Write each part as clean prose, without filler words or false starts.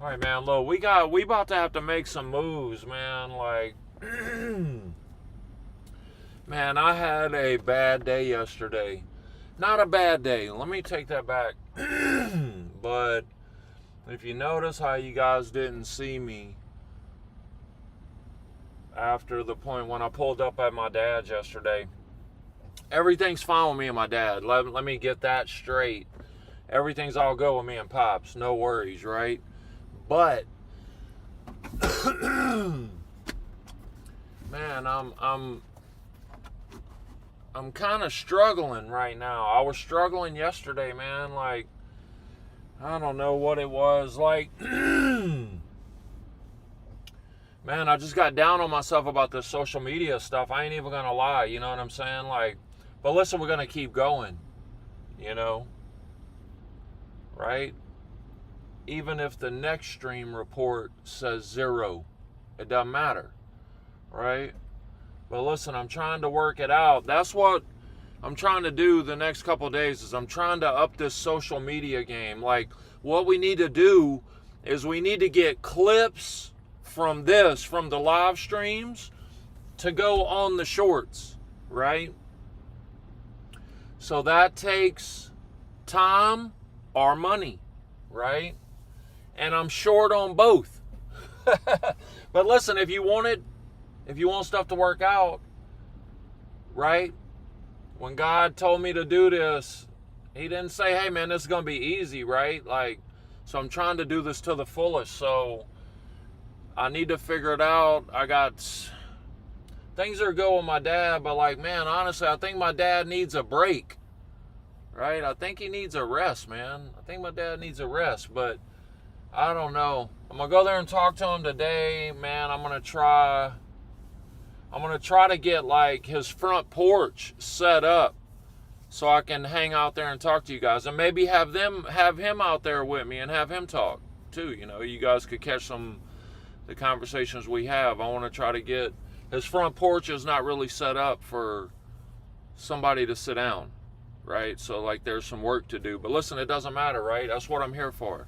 All right, man. Look, we about to have to make some moves, man. Like, man, I had a bad day yesterday. Not a bad day. Let me take that back. But if you notice how you guys didn't see me after the point when I pulled up at my dad's yesterday, everything's fine with me and my dad. Let me get that straight. Everything's all good with me and Pops. No worries, right? But man, I'm kind of struggling right now. I was struggling yesterday, man. Like, I don't know what it was. Like, man, I just got down on myself about this social media stuff. I ain't even gonna lie. You know what I'm saying? Like, but listen, we're gonna keep going. You know, right? Even if the next stream report says 0, it doesn't matter, right? But listen, I'm trying to work it out. That's what I'm trying to do the next couple of days is I'm trying to up this social media game. Like, what we need to do is we need to get clips from the live streams to go on the shorts, right? So that takes time or money, right? And I'm short on both. But listen, if you want stuff to work out, right? When God told me to do this, he didn't say, hey man, this is going to be easy, right? Like, so I'm trying to do this to the fullest. So I need to figure it out. I got things are good with my dad, but like, man, honestly, I think my dad needs a break, right? I think he needs a rest, man. I think my dad needs a rest, but I don't know. I'm going to go there and talk to him today, man. I'm going to try to get like his front porch set up so I can hang out there and talk to you guys, and maybe have him out there with me and have him talk too. You know, you guys could catch the conversations we have. I want to try to get his front porch is not really set up for somebody to sit down, right? So like there's some work to do, but listen, it doesn't matter, right? That's what I'm here for.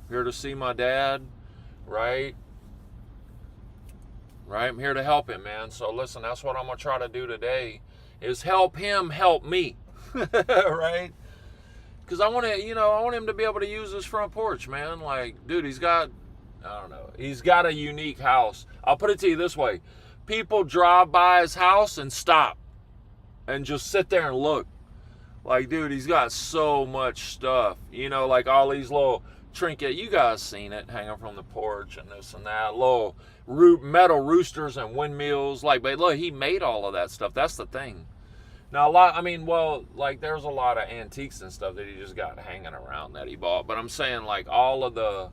I'm here to see my dad, right? Right? I'm here to help him, man. So listen, that's what I'm going to try to do today is help him help me. Right? Because I want him to be able to use his front porch, man. Like, dude, he's got a unique house. I'll put it to you this way. People drive by his house and stop and just sit there and look. Like, dude, he's got so much stuff. You know, like all these little trinket. You guys seen it hanging from the porch and this and that. Little metal roosters and windmills. Like, but look, he made all of that stuff. That's the thing. Now, there's a lot of antiques and stuff that he just got hanging around that he bought. But I'm saying, like, all of the,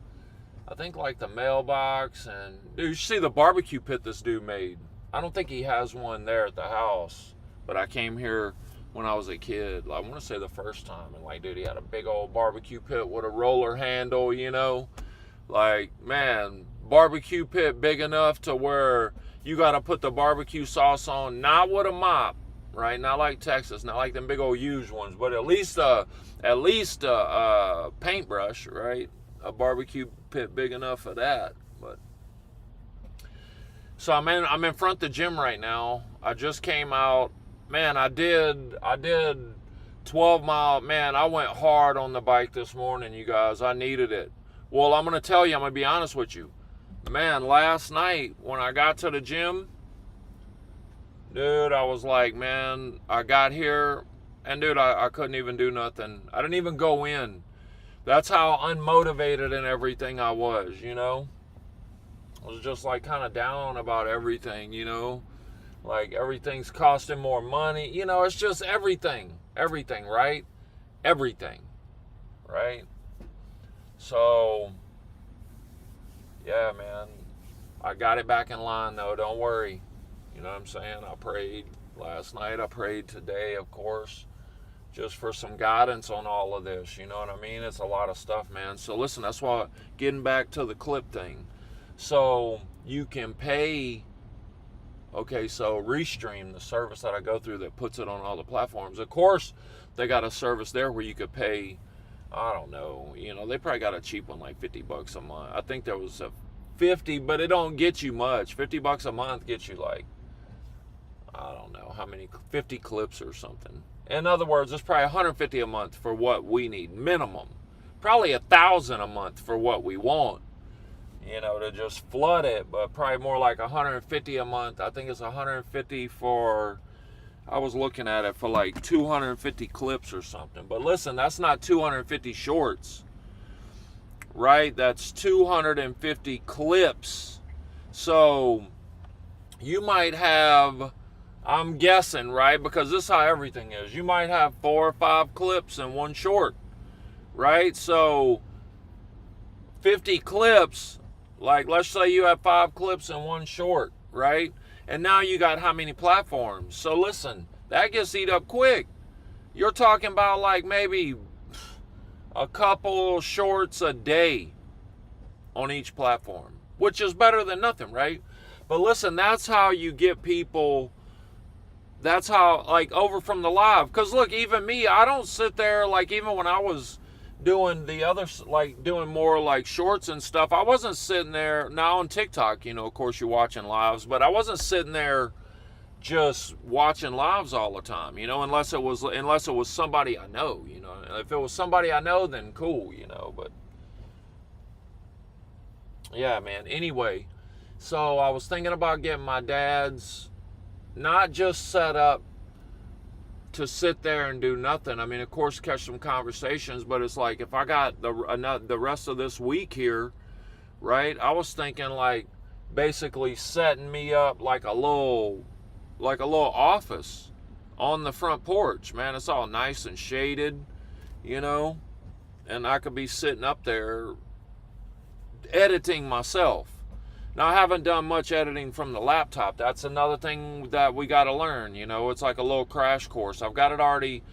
I think, like, the mailbox and, dude, you see the barbecue pit this dude made. I don't think he has one there at the house. But I came here when I was a kid. I want to say the first time. And, like, dude, he had a big old barbecue pit with a roller handle, you know. Like, man, barbecue pit big enough to where you got to put the barbecue sauce on, not with a mop, right? Not like Texas, not like them big old huge ones, but at least a paintbrush, right? A barbecue pit big enough for that. But so I'm in front of the gym right now. I just came out. Man, I did 12 mile. Man, I went hard on the bike this morning, you guys. I needed it. Well, I'm going to be honest with you. Man, last night when I got to the gym, dude, I was like, man, I got here and dude, I couldn't even do nothing. I didn't even go in. That's how unmotivated and everything I was, you know. I was just like kind of down about everything, you know. Like everything's costing more money. You know, it's just everything, right? Everything, right? So, yeah, man, I got it back in line though. Don't worry. You know what I'm saying? I prayed last night. I prayed today, of course, just for some guidance on all of this. You know what I mean? It's a lot of stuff, man. So listen, that's why, getting back to the clip thing. So you can pay, okay, so Restream, the service that I go through that puts it on all the platforms. Of course, they got a service there where you could pay I don't know. You know, they probably got a cheap one like $50 a month. I think there was a 50, but it don't get you much. $50 a month gets you like, I don't know how many, 50 clips or something. In other words, it's probably 150 a month for what we need minimum. Probably 1,000 a month for what we want. You know, to just flood it, but probably more like 150 a month. I think it's 150 for, I was looking at it for like 250 clips or something. But listen, that's not 250 shorts, right? That's 250 clips. So you might have, I'm guessing, right? Because this is how everything is. You might have 4 or 5 clips in one short, right? So 50 clips, like let's say you have 5 clips in one short, right? And now you got how many platforms? So listen, that gets eat up quick. You're talking about like maybe a couple shorts a day on each platform, which is better than nothing, right? But listen, that's how you get people, that's how, like, over from the live. Because look, even me, I don't sit there, like, even when I was doing the other, like, doing more like shorts and stuff, I wasn't sitting there, now on TikTok, you know, of course you're watching lives, but I wasn't sitting there just watching lives all the time, you know, unless it was somebody I know, you know. If it was somebody I know, then cool, you know. But yeah, man, anyway, so I was thinking about getting my dad's, not just set up to sit there and do nothing. I mean, of course, catch some conversations, but it's like if I got the rest of this week here, right? I was thinking like basically setting me up like a little office on the front porch. Man, it's all nice and shaded, you know, and I could be sitting up there editing myself. Now, I haven't done much editing from the laptop. That's another thing that we got to learn. You know, it's like a little crash course. I've got it already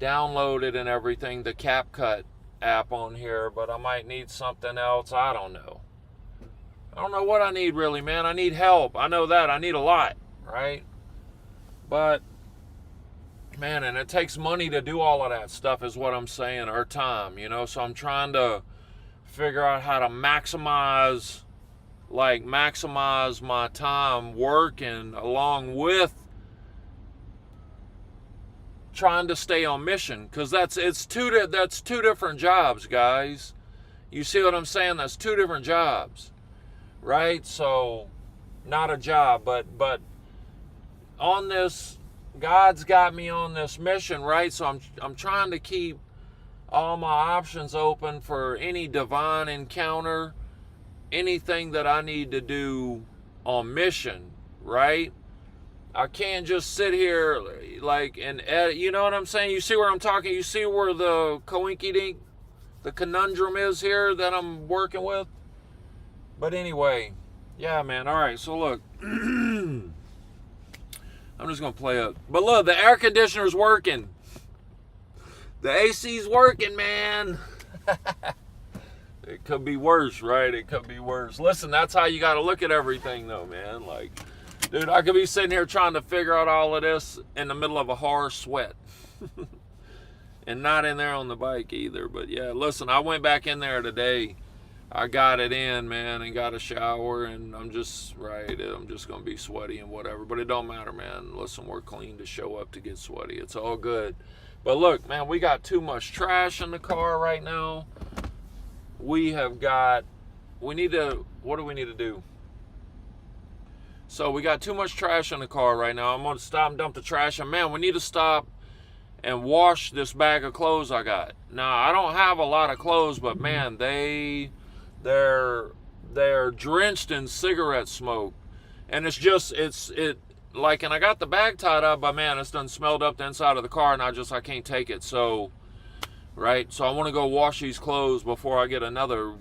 downloaded and everything, the CapCut app on here, but I might need something else. I don't know. I don't know what I need really, man. I need help. I know that. I need a lot, right? But, man, and it takes money to do all of that stuff is what I'm saying, or time, you know? So I'm trying to figure out how to maximize my time working along with trying to stay on mission, because that's two different jobs, guys. You see what I'm saying? That's 2 different jobs, right? So not a job, but on this, God's got me on this mission, right? So I'm trying to keep all my options open for any divine encounter, anything that I need to do on mission, right? I can't just sit here like and edit, you know what I'm saying? You see where I'm talking? You see where the coinky-dink, the conundrum is here that I'm working with? But anyway, yeah, man. All right, so look, I'm just going to play it. But look, the air conditioner's working. The AC's working, man. It could be worse, right? It could be worse. Listen, that's how you got to look at everything, though, man. Like, dude, I could be sitting here trying to figure out all of this in the middle of a hard sweat. And not in there on the bike either. But, yeah, listen, I went back in there today. I got it in, man, and got a shower, and I'm just going to be sweaty and whatever. But it don't matter, man. Listen, we're clean to show up to get sweaty. It's all good. But, look, man, we got too much trash in the car right now. What do we need to do? So we got too much trash in the car right now. I'm going to stop and dump the trash. And, man, we need to stop and wash this bag of clothes I got. Now, I don't have a lot of clothes, but, man, they're drenched in cigarette smoke. And and I got the bag tied up, but, man, it's done smelled up the inside of the car, and I can't take it. So, right? So I want to go wash these clothes before I get another,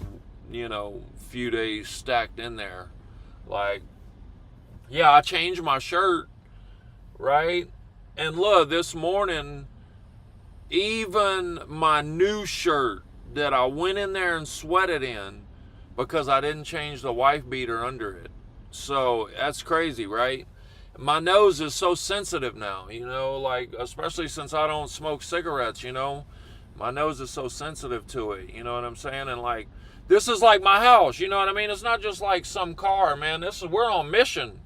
few days stacked in there. Like, yeah, I changed my shirt, right? And look, this morning, even my new shirt that I went in there and sweated in because I didn't change the wife beater under it. So that's crazy, right? My nose is so sensitive now, like, especially since I don't smoke cigarettes, My nose is so sensitive to it, you know what I'm saying? And like, this is like my house, you know what I mean? It's not just like some car, man. We're on mission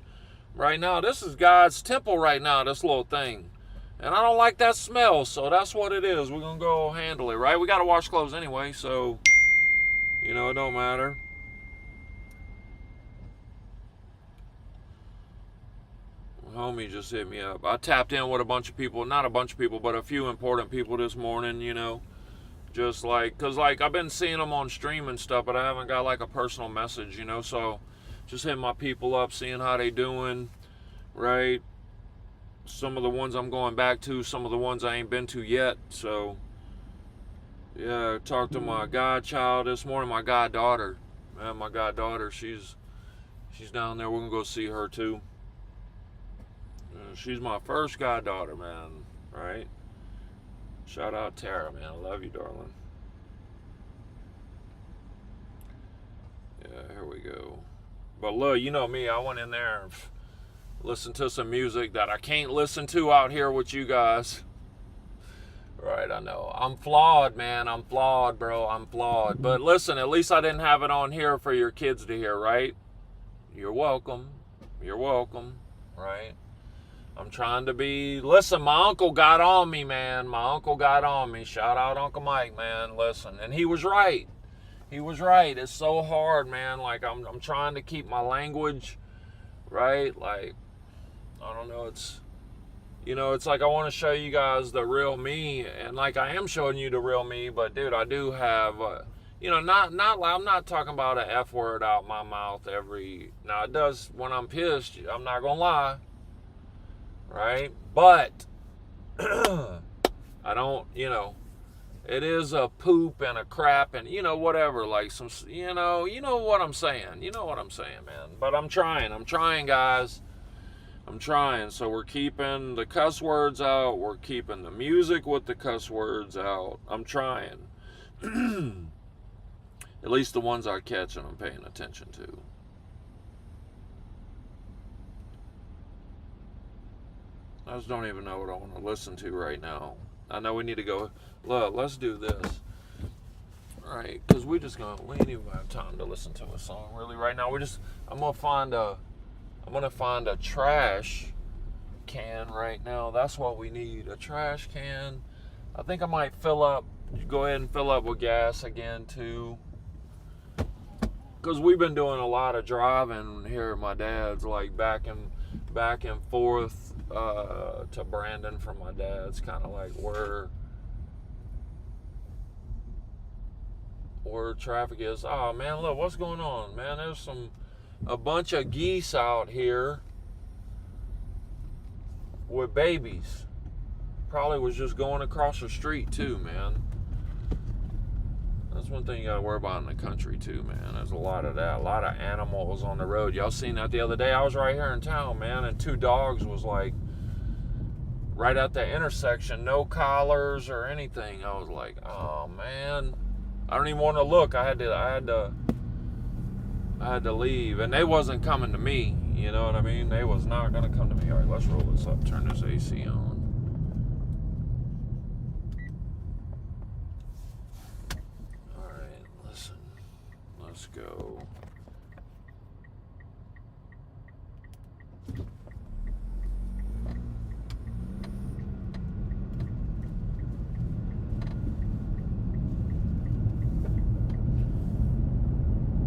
right now. This is God's temple right now, this little thing. And I don't like that smell, so that's what it is. We're going to go handle it, right? We got to wash clothes anyway, so, you know, it don't matter. Homie just hit me up. I tapped in with a bunch of people, not a bunch of people, but a few important people this morning, you know. Just like, cause like I've been seeing them on stream and stuff, but I haven't got like a personal message, you know. So just hitting my people up, seeing how they doing, right? Some of the ones I'm going back to, some of the ones I ain't been to yet. So yeah, talked to my godchild this morning, my goddaughter. Man, my goddaughter, she's down there. We're gonna go see her too. She's my first goddaughter, man, right? Shout out Tara, man. I love you, darling. Yeah, here we go. But look, you know me. I went in there and listened to some music that I can't listen to out here with you guys. Right, I know. I'm flawed, man. I'm flawed, bro. I'm flawed. But listen, at least I didn't have it on here for your kids to hear, right? You're welcome. You're welcome, right? I'm trying to be... Listen, my uncle got on me, man. My uncle got on me. Shout out Uncle Mike, man. Listen. And he was right. He was right. It's so hard, man. Like, I'm trying to keep my language, right? Like, I don't know. It's... You know, it's like I want to show you guys the real me. And, like, I am showing you the real me. But, dude, I do have... you know, I'm not talking about an F word out my mouth every... Now, it does when I'm pissed. I'm not going to lie. Right? But I don't, you know, it is a poop and a crap and, you know, whatever, like some, you know what I'm saying. You know what I'm saying, man. But I'm trying, guys. I'm trying. So we're keeping the cuss words out. We're keeping the music with the cuss words out. I'm trying. At least the ones I catch and I'm paying attention to. I just don't even know what I want to listen to right now. I know we need to go. Look, let's do this. All right, because we ain't even have time to listen to a song really right now. I'm gonna find a trash can right now. That's what we need, a trash can. I think I might go ahead and fill up with gas again too. Because we've been doing a lot of driving here at my dad's, like back and forth to Brandon from my dad's, kind of like where traffic is. Oh man, look what's going on, man. There's a bunch of geese out here with babies. Probably was just going across the street too, man. That's one thing you gotta worry about in the country too, man. There's a lot of that. A lot of animals on the road. Y'all seen that the other day? I was right here in town, man, and 2 dogs was like right at the intersection, no collars or anything. I was like, oh man. I don't even want to look. I had to leave. And they wasn't coming to me. You know what I mean? They was not gonna come to me. Alright, let's roll this up, turn this AC on. Let's go.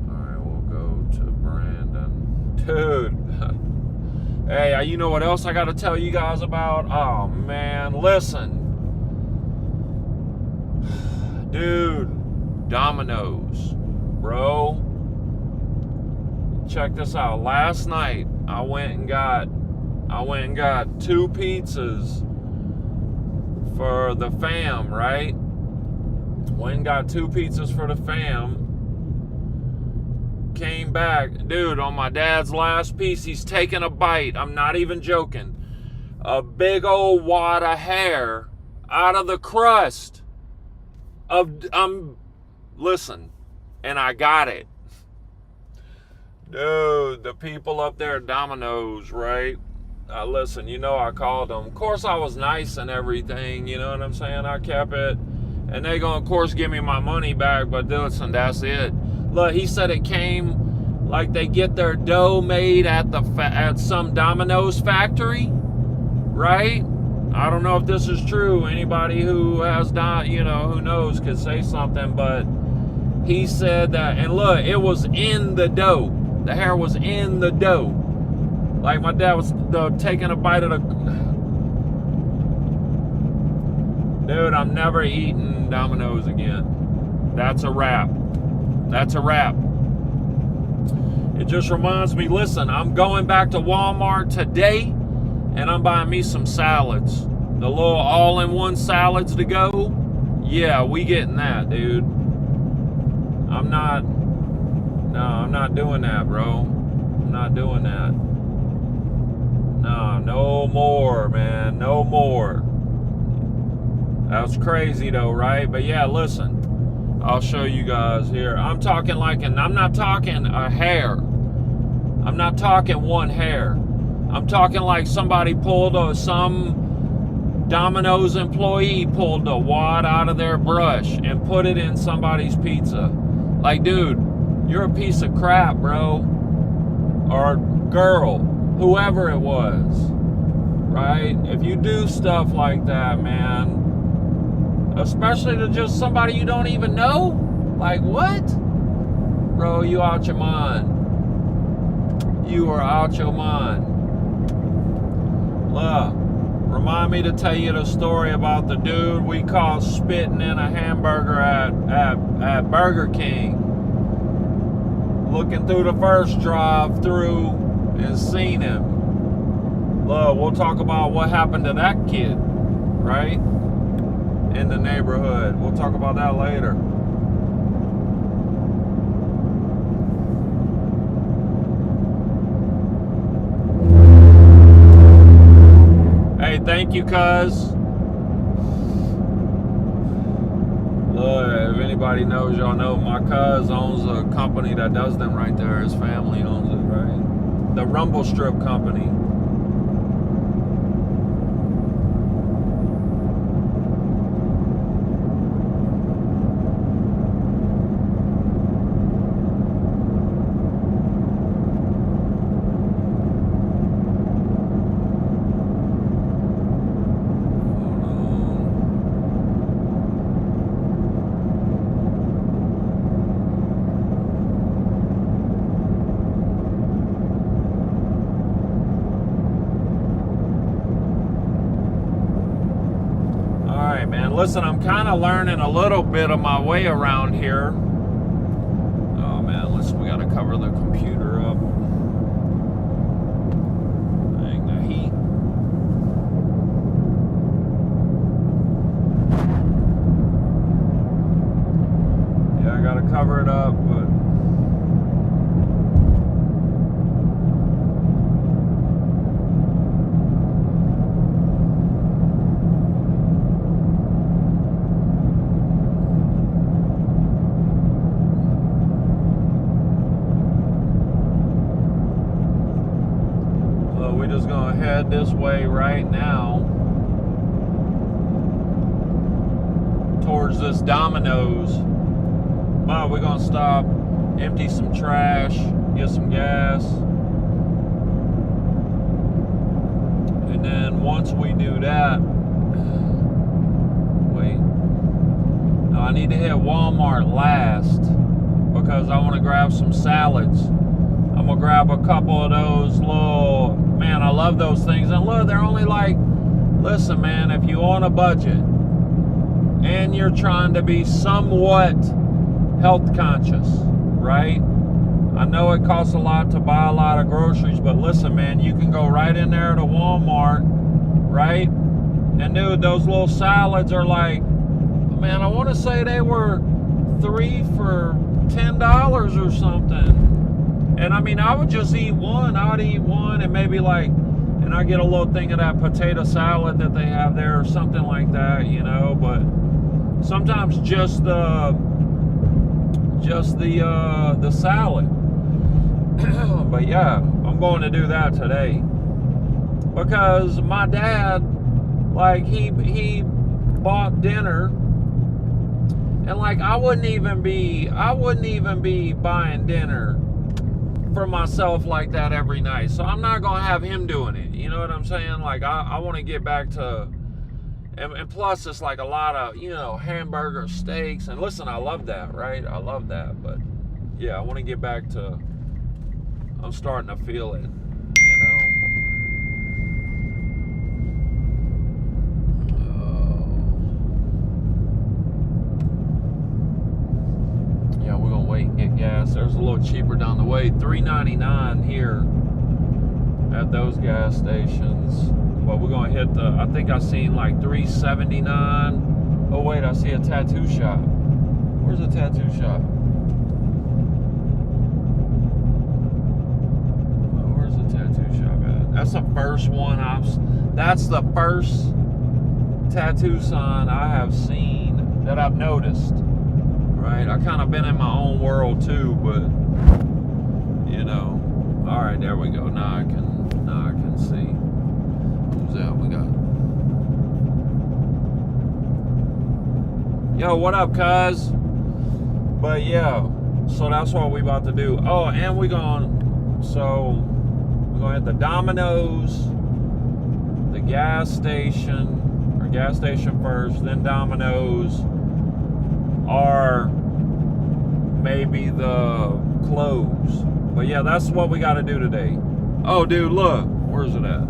Alright, we'll go to Brandon. Dude. Hey, you know what else I gotta tell you guys about? Oh man, listen. Dude, Domino's. Bro, check this out. Last night I went and got 2 pizzas for the fam, right? Went and got 2 pizzas for the fam. Came back, dude, on my dad's last piece, he's taking a bite. I'm not even joking. A big old wad of hair out of the crust listen. And I got it. Dude, the people up there at Domino's, right? Listen, you know I called them. Of course, I was nice and everything, you know what I'm saying? I kept it. And they gonna, of course, give me my money back, but listen, that's it. Look, he said it came like they get their dough made at some Domino's factory, right? I don't know if this is true. Anybody who has who knows could say something, but he said that, and look, it was in the dough. The hair was in the dough. Like my dad was taking a bite of the... Dude, I'm never eating Domino's again. That's a wrap. That's a wrap. It just reminds me, listen, I'm going back to Walmart today, and I'm buying me some salads. The little all-in-one salads to go. Yeah, we getting that, dude. I'm not doing that, bro. I'm not doing that. No more, man. No more. That's crazy though, right? But yeah, listen, I'll show you guys here. I'm talking like, and I'm not talking a hair. I'm not talking one hair. I'm talking like somebody pulled some Domino's employee pulled a wad out of their brush and put it in somebody's pizza. Like, dude, you're a piece of crap, bro. Or girl, whoever it was, right? If you do stuff like that, man, especially to just somebody you don't even know, like, what? Bro, you out your mind. You are out your mind. Look, remind me to tell you the story about the dude we caught spitting in a hamburger at Burger King. Looking through the first drive-through and seen him. Look, we'll talk about what happened to that kid, right? In the neighborhood. We'll talk about that later. Hey, thank you, cuz. Look, if anybody knows, y'all know my cuz owns a company that does them right there. His family owns it, right? The Rumble Strip Company. Listen, I'm kind of learning a little bit of my way around here. Oh man, listen, we gotta cover the computer up. Dang, the heat. Yeah, I gotta cover it up, but head this way right now towards this Domino's. But we're gonna stop, empty some trash, get some gas, and then once we do that, wait, no, I need to hit Walmart last because I want to grab some salads. I'm gonna grab a couple of those little, man, I love those things. And look, they're only like, listen, man, if you on a budget and you're trying to be somewhat health conscious, right? I know it costs a lot to buy a lot of groceries, but listen, man, you can go right in there to Walmart, right? And dude, those little salads are like, man, I want to say they were 3 for $10 or something. And I mean, I would just eat one. I would eat one and maybe like, and I get a little thing of that potato salad that they have there or something like that, you know. But sometimes just the salad. But yeah, I'm going to do that today because my dad, like he bought dinner And like I wouldn't even be buying dinner for myself like that every night. So I'm not gonna have him doing it. You know what I'm saying? Like I want to get back to, and plus it's like a lot of, you know, hamburger, steaks, and listen, I love that, right? I love that, but yeah, I want to get back to, I'm starting to feel it, you know. Yeah, we're gonna wait and get gas. There's a little cheaper down the way, $3.99 here at those gas stations. But we're gonna hit the, I think I seen like $3.79. Oh wait, I see a tattoo shop. Where's the tattoo shop? Oh, where's the tattoo shop at? That's the first one that's the first tattoo sign I have seen that I've noticed. Right? I kind of been in my own world too, but you know. All right, there we go. Now I can see. Who's that? We got. Yo, what up, cuz? But yeah, so that's what we about to do. Oh, and we're gonna hit the Domino's, the gas station first, then Domino's, or maybe the clothes. But yeah, that's what we got to do today. Oh, dude, look. Where's it at?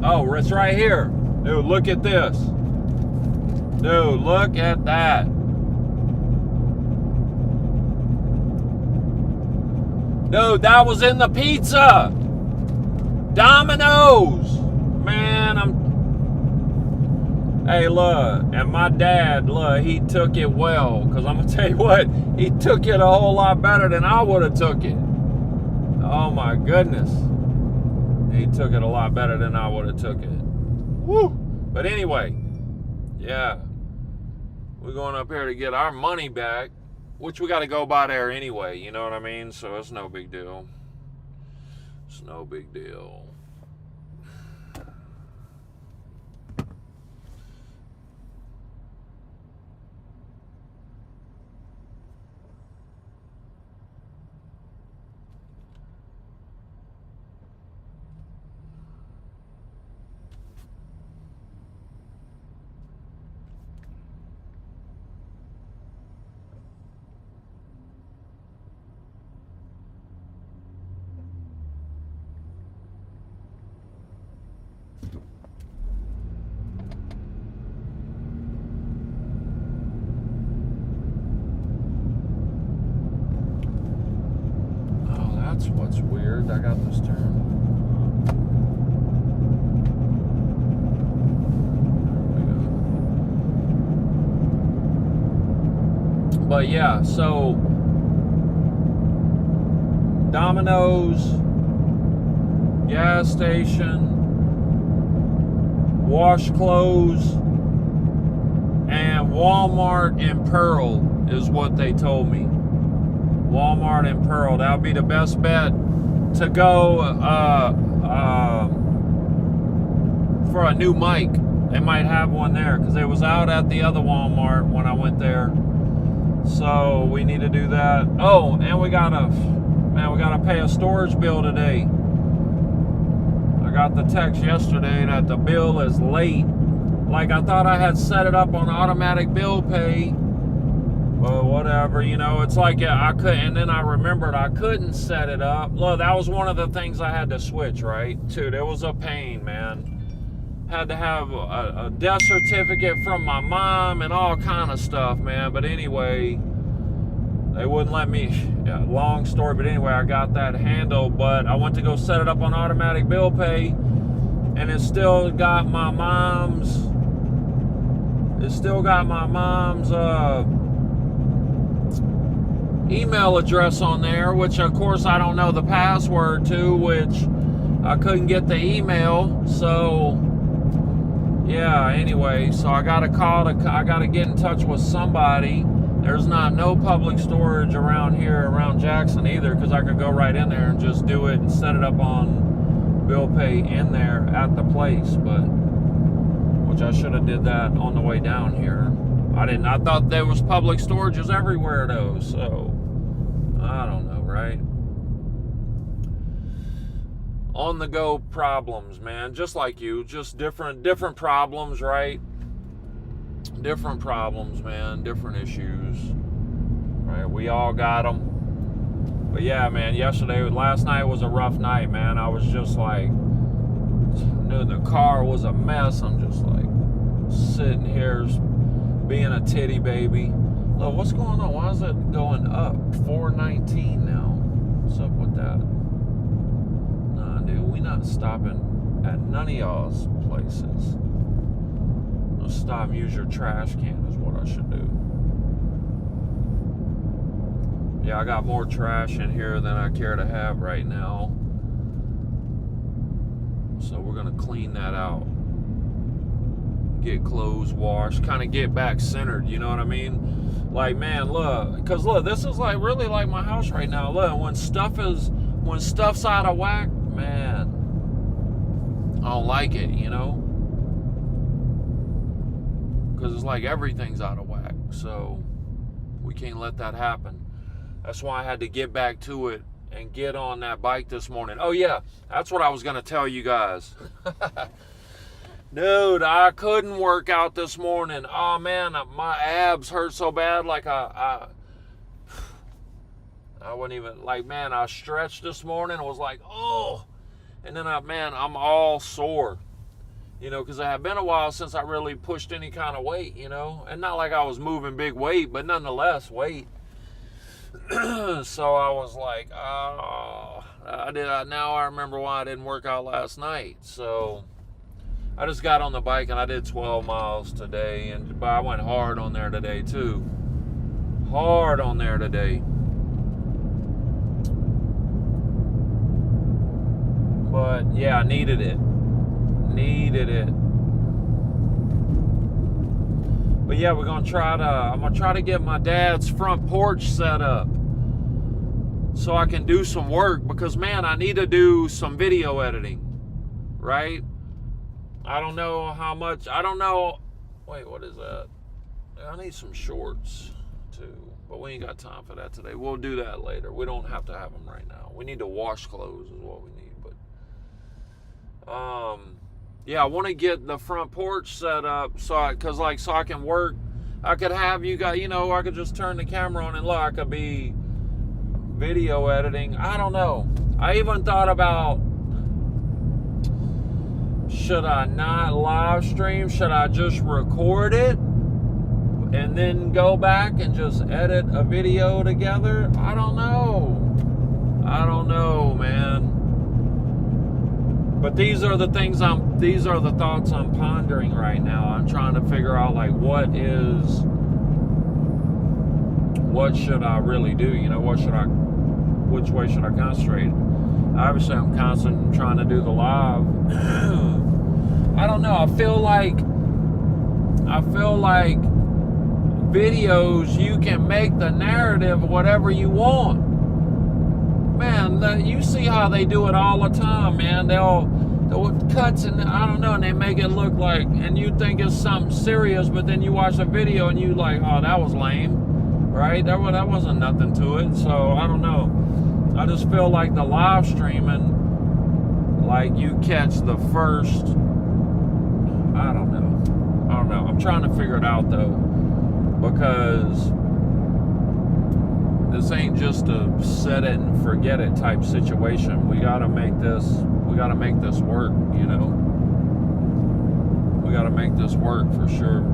Oh, it's right here. Dude, look at this. Dude, look at that. Dude, that was in the pizza. Domino's. Man, hey, look, and my dad, look, he took it well, because I'm going to tell you what, he took it a whole lot better than I would have took it. Oh, my goodness. He took it a lot better than I would have took it. Woo! But anyway, yeah, we're going up here to get our money back, which we got to go by there anyway, you know what I mean? So it's no big deal. It's no big deal. That's what's weird. I got this turn. But yeah, so Domino's, gas station, wash clothes, and Walmart and Pearl is what they told me. Walmart and Pearl. That would be the best bet to go for a new mic. They might have one there because it was out at the other Walmart when I went there. So we need to do that. Oh, and we gotta pay a storage bill today. I got the text yesterday that the bill is late. Like I thought I had set it up on automatic bill pay. Well, whatever, you know, it's like I couldn't, and then I remembered I couldn't set it up. Look, that was one of the things I had to switch, right? Dude, it was a pain, man. Had to have a death certificate from my mom and all kind of stuff, man. But anyway, they wouldn't let me, yeah, long story, but anyway, I got that handled. But I went to go set it up on automatic bill pay, and it still got my mom's, email address on there, which of course I don't know the password to, which I couldn't get the email. So yeah, anyway, so I gotta get in touch with somebody. There's no public storage around here, around Jackson either, because I could go right in there and just do it and set it up on bill pay in there at the place, but which I should have did that on the way down here. I thought there was public storages everywhere though, so I don't know, right? On the go problems, man, just like you, just different problems, right? Different problems, man, different issues, right? We all got them. But yeah, man, last night was a rough night, man. I was just like, the car was a mess. I'm just like sitting here being a titty baby. Look, what's going on? Why is it going up? 419 now. What's up with that? Nah, dude, we not stopping at none of y'all's places. I'll stop and use your trash can is what I should do. Yeah, I got more trash in here than I care to have right now. So we're going to clean that out. Get clothes washed. Kind of get back centered, you know what I mean? Like, man, look. Because, look, this is like really like my house right now. Look, when stuff's out of whack, man, I don't like it, you know? Because it's like everything's out of whack. So we can't let that happen. That's why I had to get back to it and get on that bike this morning. Oh, yeah, that's what I was going to tell you guys. Dude, I couldn't work out this morning. Oh, man, my abs hurt so bad. Like, I wouldn't even, like, man, I stretched this morning. I was like, oh. And then, I'm all sore. You know, because it had been a while since I really pushed any kind of weight, you know. And not like I was moving big weight, but nonetheless, weight. So I was like, oh, now I remember why I didn't work out last night. So I just got on the bike and I did 12 miles today, but I went hard on there today too. Hard on there today. But yeah, I needed it. But yeah, I'm gonna try to get my dad's front porch set up so I can do some work, because man, I need to do some video editing, right? I don't know how much, wait, what is that? I need some shorts too, but we ain't got time for that today. We'll do that later. We don't have to have them right now. We need to wash clothes is what we need, but yeah, I want to get the front porch set up so I can work. I could have you guys, I could just turn the camera on and look, I could be video editing. I don't know. I even thought about, should I not live stream? Should I just record it and then go back and just edit a video together? I don't know, man. But these are the thoughts I'm pondering right now. I'm trying to figure out like what should I really do? Which way should I concentrate? Obviously I'm constantly trying to do the live. I don't know. I feel like videos, you can make the narrative whatever you want. Man, you see how they do it all the time, man. They'll cuts and I don't know, and they make it look like, and you think it's something serious, but then you watch a video and you like, oh, that was lame, right? That wasn't nothing to it. So I don't know. I just feel like the live streaming, like you catch the first. I don't know. I'm trying to figure it out though, because this ain't just a set it and forget it type situation. We gotta make this work, We gotta make this work for sure.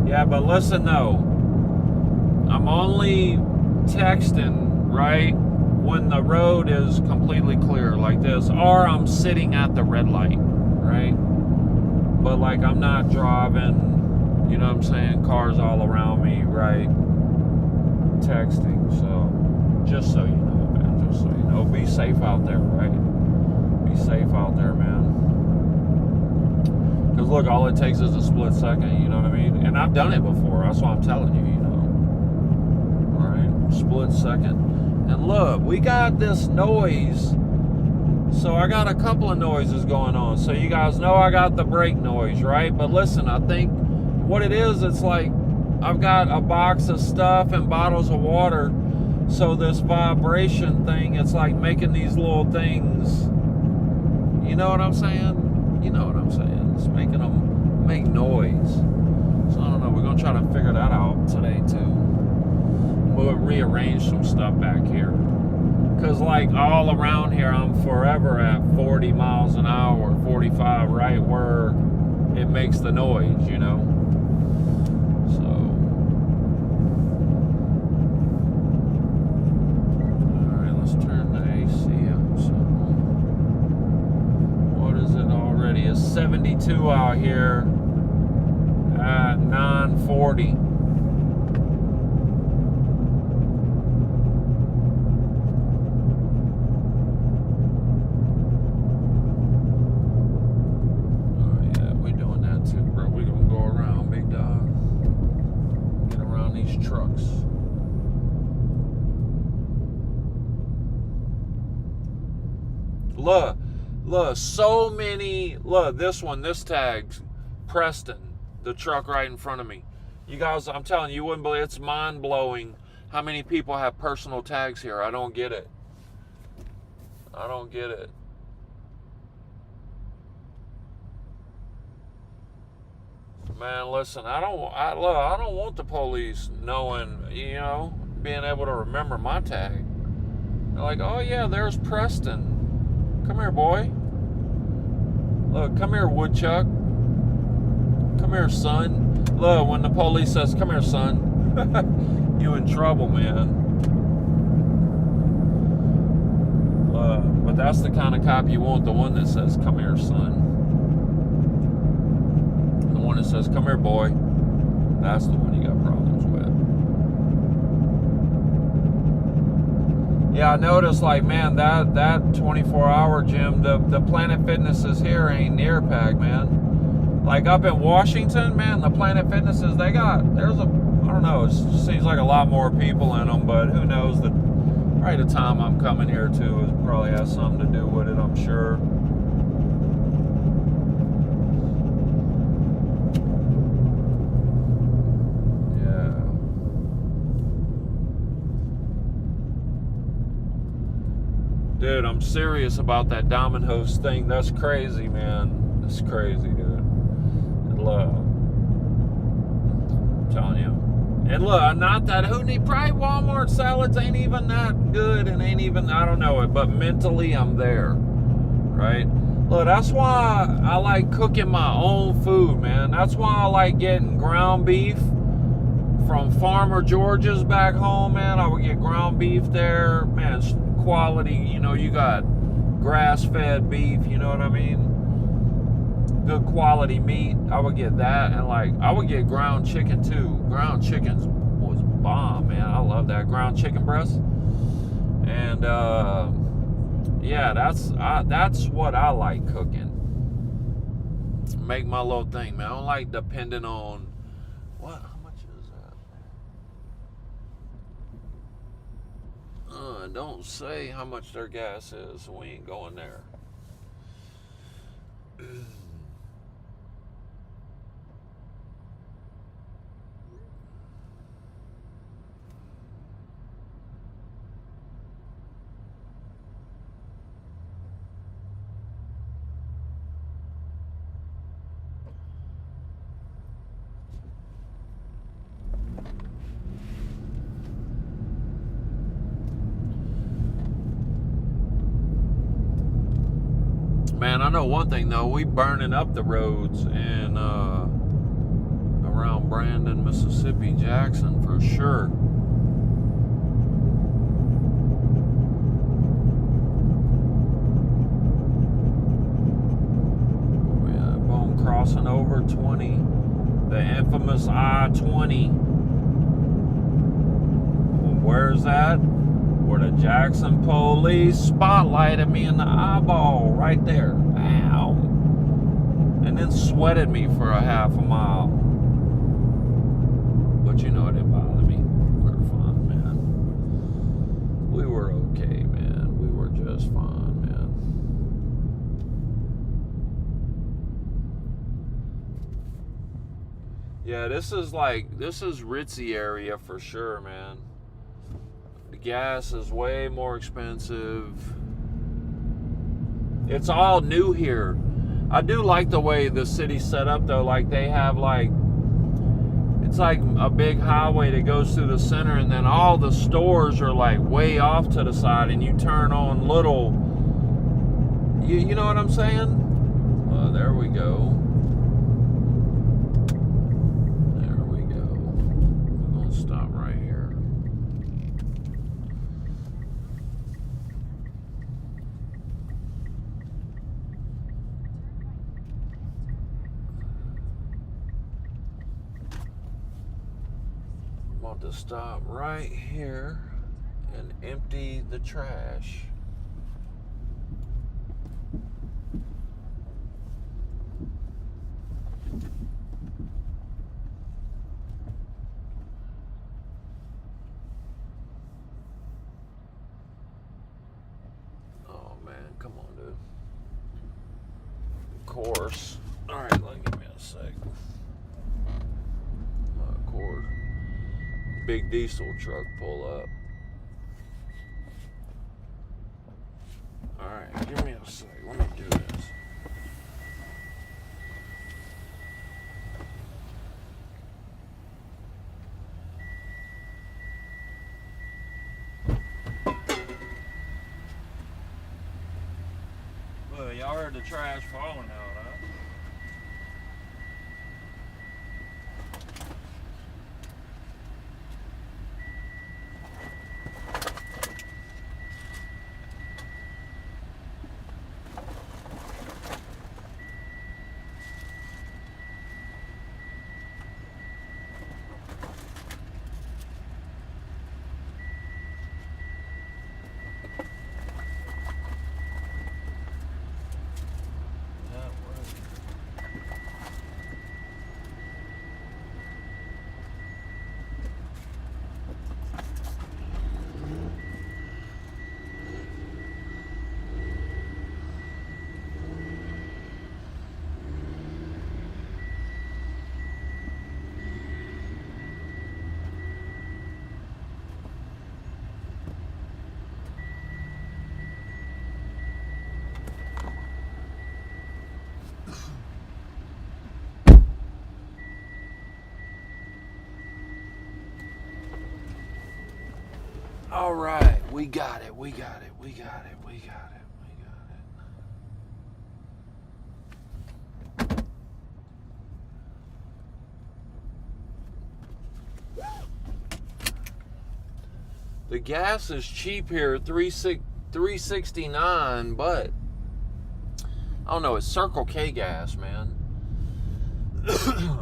Yeah, but listen though, I'm only texting, right, when the road is completely clear like this, or I'm sitting at the red light, right? But like I'm not driving, you know what I'm saying, cars all around me, right? Texting, so just so you know, man, just so you know, be safe out there, right? Be safe out there, man. Because look, all it takes is a split second, you know what I mean? And I've done it before, that's why I'm telling you, you know. Right? Split second. And look, we got this noise. So I got a couple of noises going on. So you guys know I got the brake noise, right? But listen, I think what it is, it's like I've got a box of stuff and bottles of water. So this vibration thing, it's like making these little things. You know what I'm saying? You know what I'm saying? It's making them make noise. So I don't know. We're going to try to figure that out today too. We'll rearrange some stuff back here. Because like all around here, I'm forever at 40 miles an hour, 45, right where it makes the noise, you know? So. All right, let's turn the AC up. So, what is it already? It's 72 out here at 9:40. Trucks. Look, so many. Look, this tag's Preston, the truck right in front of me. You guys, I'm telling you, you wouldn't believe, it's mind blowing how many people have personal tags here. I don't get it. I don't get it. Man, listen, I don't want the police knowing, you know, being able to remember my tag. They're like, oh yeah, there's Preston. Come here, boy. Look, come here, woodchuck. Come here, son. Look, when the police says, come here, son, you in trouble, man. But that's the kind of cop you want, the one that says, come here, son. One that says, come here, boy, that's the one you got problems with. Yeah, I noticed, like, man, that 24-hour gym, the Planet Fitnesses here ain't near packed, man. Like, up in Washington, man, the Planet Fitnesses, I don't know, it seems like a lot more people in them, but who knows, right, the time I'm coming here to, it probably has something to do with it, I'm sure. Dude, I'm serious about that Domino's thing. That's crazy, man. That's crazy, dude. And look, I'm telling you. And look, not that probably Walmart salads ain't even that good and ain't even, I don't know it, but mentally I'm there, right? Look, that's why I like cooking my own food, man. That's why I like getting ground beef from Farmer George's back home, man. I would get ground beef there, man. It's quality, you know, you got grass-fed beef, you know what I mean? Good quality meat. I would get that, and like I would get ground chicken too. Ground chicken was bomb, man. I love that ground chicken breast. And yeah, that's what I like cooking. Make my little thing, man. I don't like depending on what. Don't say how much their gas is, so we ain't going there. Man, I know one thing though, we burning up the roads and around Brandon, Mississippi, Jackson for sure. Boom, crossing over 20. The infamous I-20. Where's that? Where the Jackson police spotlighted me in the eyeball right there. Ow. And then sweated me for a half a mile. But you know, it didn't bother me. We were fine, man. We were okay, man. We were just fine, man. Yeah, this is ritzy area for sure, man. The gas is way more expensive. It's all new here. I do like the way the city's set up though. Like they have it's like a big highway that goes through the center, and then all the stores are like way off to the side, and you turn on little, you know what I'm saying? There we go. There we go. I'm gonna stop right here. I'm about to stop right here and empty the trash. Oh man, come on, dude. Of course. All right, give me a sec. Of course. Big diesel truck pull up. All right, give me a sec. Let me do this. Well, y'all heard the trash falling out, huh? All right, we got it, we got it, we got it, we got it, we got it. The gas is cheap here, $3.69, but I don't know, it's Circle K gas, man.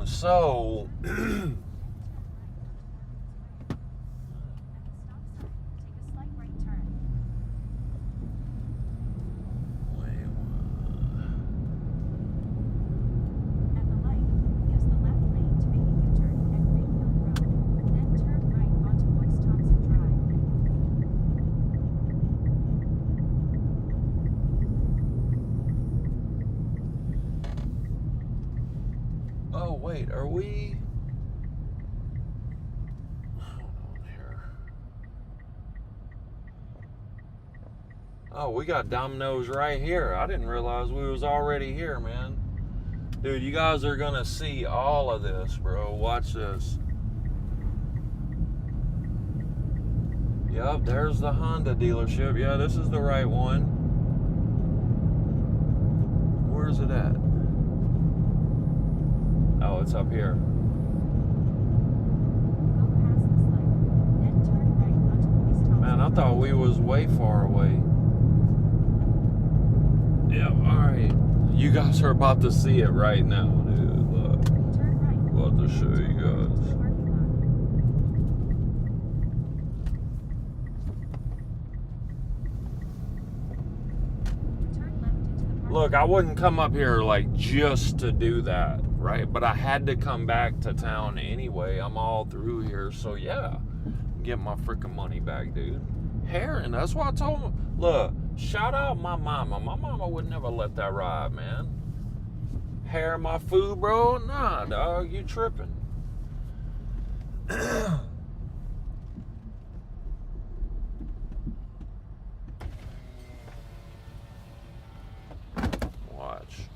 So wait, are we? Hold on here. Oh, we got Domino's right here. I didn't realize we was already here, man. Dude, you guys are gonna see all of this, bro. Watch this. Yup, there's the Honda dealership. Yeah, this is the right one. Where's it at? Oh, it's up here. thought we was way far away. Yeah, alright. You guys are about to see it right now, dude. Look. Turn right. About to show you guys. Look, I wouldn't come up here like just to do that, right? But I had to come back to town anyway. I'm all through here, so yeah, get my freaking money back, dude. Heron, that's what I told him. Look, shout out my mama. My mama would never let that ride, man. Hair my food, bro? Nah, dog, you tripping. Watch.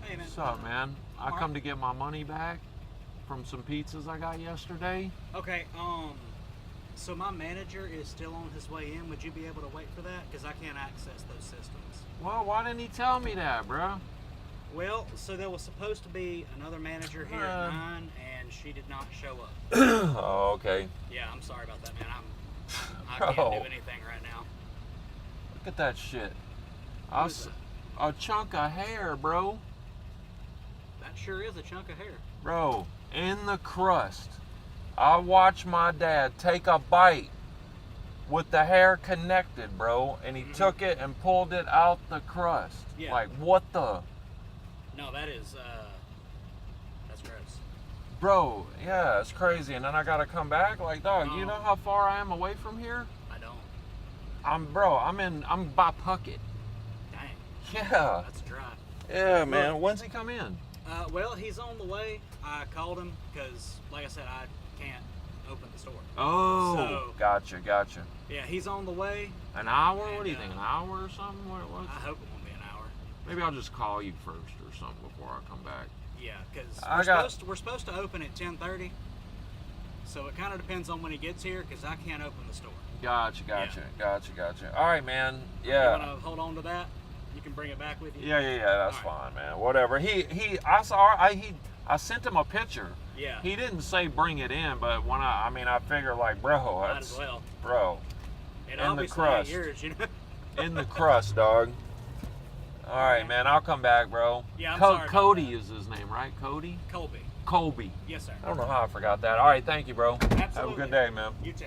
Hey, man. What's up, man? I All come right. to get my money back from some pizzas I got yesterday. Okay, so my manager is still on his way in. Would you be able to wait for that? Because I can't access those systems. Well, why didn't he tell me that, bro? Well, so there was supposed to be another manager here at 9, and she did not show up. Oh, okay. Yeah, I'm sorry about that, man. I Bro. can't do anything right now. Look at that shit. What is A chunk of hair, bro. That sure is a chunk of hair. Bro, in the crust. I watched my dad take a bite with the hair connected, bro, and he took it and pulled it out the crust. Yeah. Like, what the? No, that's gross. Bro, yeah, it's crazy. And then I gotta come back. Like, dog, you Oh. know how far I am away from here? I don't. I'm by Puckett. Dang, Yeah. that's dry. Yeah, man. When's he come in? Well, he's on the way. I called him because, like I said, I can't open the store. Oh, So- gotcha. Yeah, he's on the way. An hour? What And, do you think? An hour or something? What? I hope it won't be an hour. Maybe I'll just call you first or something before I come back. Yeah, because we're supposed to open at 10:30. So it kind of depends on when he gets here, because I can't open the store. Gotcha. All right, man. You Yeah. want to hold on to that? You can bring it back with you. Yeah. That's All right. fine, man. Whatever. I sent him a picture. Yeah. He didn't say bring it in, but when I figure like, bro, Might that's as well. bro. It in the obviously ain't crust. yours, you know. In the crust, dog. All right, man. I'll come back, bro. Yeah, I'm sorry about Cody is his name, right? Cody? Colby. Colby. Yes, sir. I don't know how I forgot that. All right, thank you, bro. Have a Absolutely. good day, man. You too.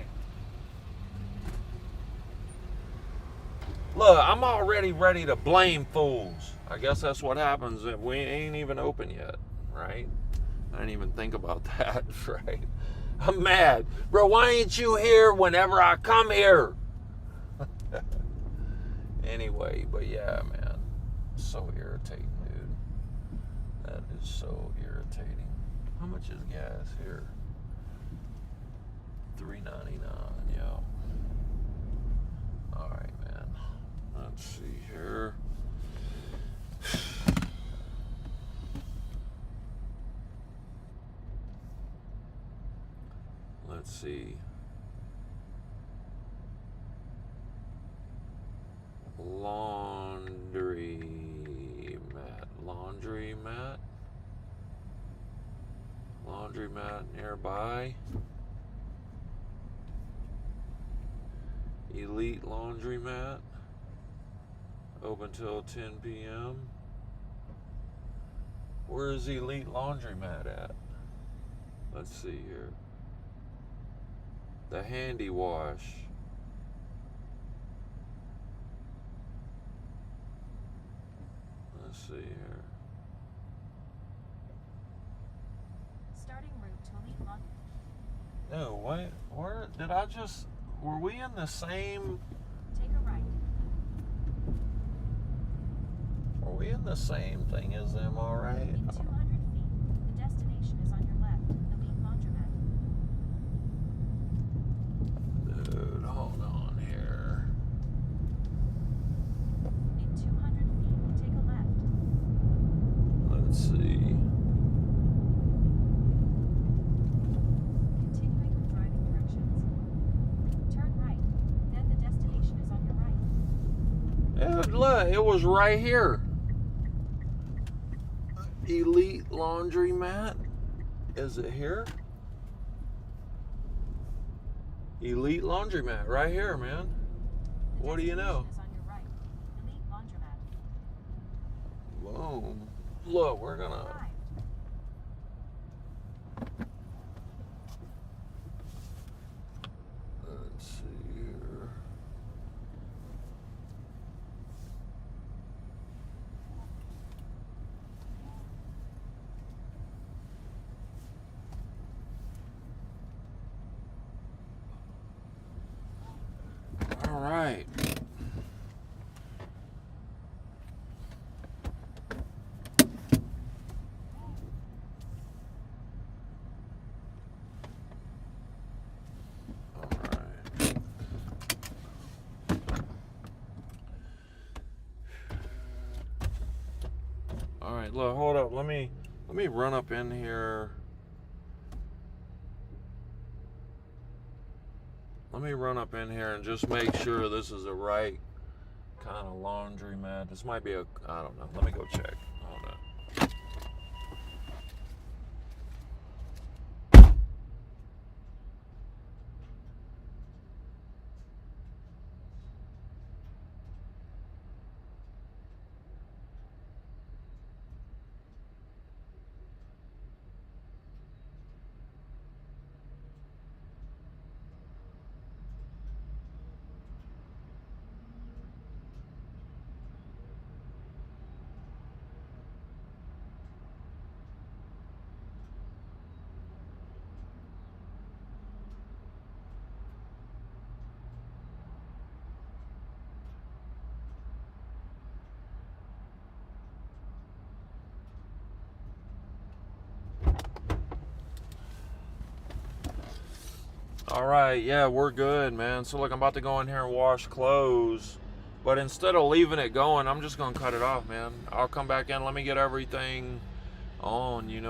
Look, I'm already ready to blame fools. I guess that's what happens if we ain't even open yet, right? I didn't even think about that, right? I'm mad. Bro, why ain't you here whenever I come here? Anyway, but yeah, man. So irritating, dude. That is so irritating. How much is gas here? $3.99, yeah. All right, man. Let's see here. Let's see. Laundry mat nearby. Elite Laundromat. Open till 10 p.m. Where is Elite Laundromat at? Let's see here. The Handy Wash. Let's see here. Starting route to Elite Laundry. No, wait. Where did I just? Were we in the same? Take a right. Were we in the same thing as them? All right. In 200 feet, the destination is on your left. Elite Laundromat. Dude, hold on here. In 200 feet, take a left. Let's see. Continuing with driving directions. Turn right. Then the destination is on your right. Yeah, look, it was right here. Elite Laundromat. Is it here? Elite Laundromat, right here, man. What do you know? Is on your right. Elite Laundromat. Boom. Look, we're gonna. Arrived. Let's see here. All right. All right. All right, look, hold up. Let me run up in here. Let me run up in here and just make sure this is the right kind of laundromat. This might be a, I don't know. Let me go check. Hold on. All right, yeah, we're good, man. So look, I'm about to go in here and wash clothes, but instead of leaving it going, I'm just gonna cut it off, man. I'll come back in. Let me get everything on, you know.